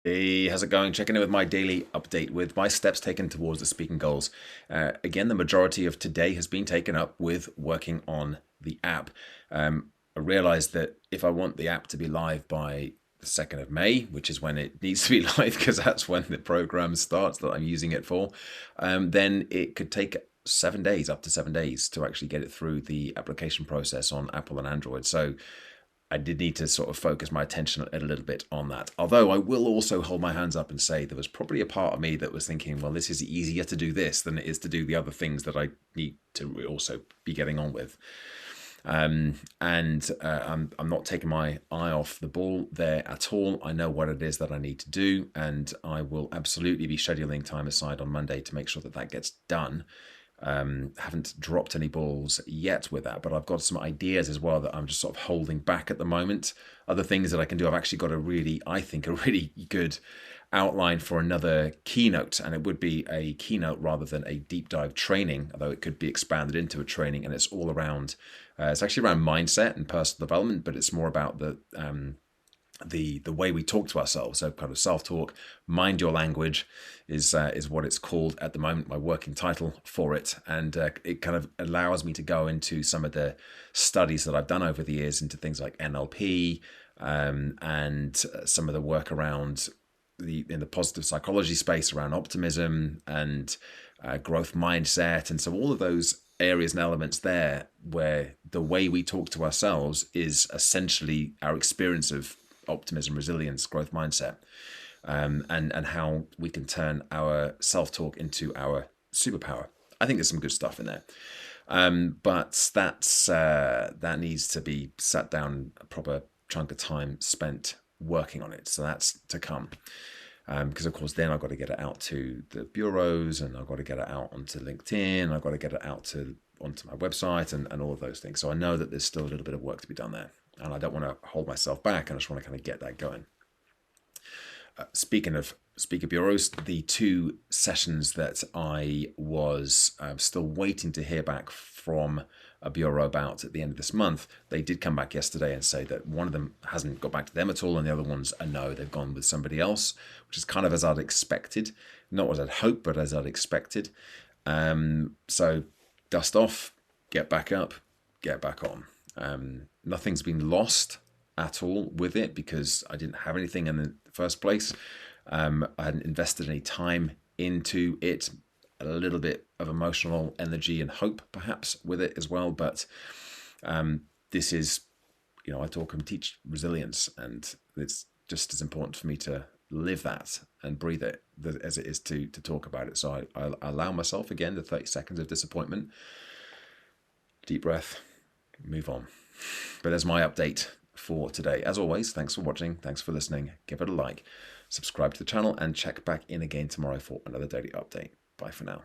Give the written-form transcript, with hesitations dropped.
Hey, how's it going? Checking in with my daily update with my steps taken towards the speaking goals. Again, the majority of today has been taken up with working on the app. I realized that if I want the app to be live by the 2nd of May, which is when it needs to be live because that's when the program starts that I'm using it for, then it could take 7 days, up to 7 days, to actually get it through the application process on Apple and Android. So I did need to sort of focus my attention a little bit on that. Although I will also hold my hands up and say there was probably a part of me that was thinking, well, this is easier to do this than it is to do the other things that I need to also be getting on with. I'm not taking my eye off the ball there at all. I know what it is that I need to do, and I will absolutely be scheduling time aside on Monday to make sure that that gets done. Haven't dropped any balls yet with that, but I've got some ideas as well that I'm just sort of holding back at the moment. Other things that I can do, I've actually got I think, a really good outline for another keynote, and it would be a keynote rather than a deep dive training, although it could be expanded into a training, and it's all around, it's actually around mindset and personal development, but it's more about the way we talk to ourselves. So kind of self-talk, mind your language is what it's called at the moment, my working title for it. And it kind of allows me to go into some of the studies that I've done over the years into things like NLP, and some of the work around in the positive psychology space around optimism and growth mindset. And so all of those areas and elements there where the way we talk to ourselves is essentially our experience of optimism, resilience, growth mindset, and how we can turn our self-talk into our superpower. I think there's some good stuff in there, but that needs to be sat down, a proper chunk of time spent working on it. So that's to come. Because of course then I've got to get it out to the bureaus, and I've got to get it out onto LinkedIn, I've got to get it out onto my website, and all of those things. So I know that there's still a little bit of work to be done there, and I don't want to hold myself back, and I just want to kind of get that going. Speaking of speaker bureaus, the two sessions that I was still waiting to hear back from a bureau about at the end of this month, they did come back yesterday and say that one of them hasn't got back to them at all, and the other one's a no, they've gone with somebody else, which is kind of as I'd expected. Not as I'd hoped, but as I'd expected. So dust off, get back up, get back on. Nothing's been lost at all with it because I didn't have anything in the first place. I hadn't invested any time into it. A little bit of emotional energy and hope perhaps with it as well, but this is, I talk and teach resilience, and it's just as important for me to live that and breathe it as it is to talk about it. So I allow myself again the 30 seconds of disappointment, deep breath, move on. But there's my update for today. As always, thanks for watching, thanks for listening. Give it a like, subscribe to the channel, and check back in again tomorrow for another daily update. Bye for now.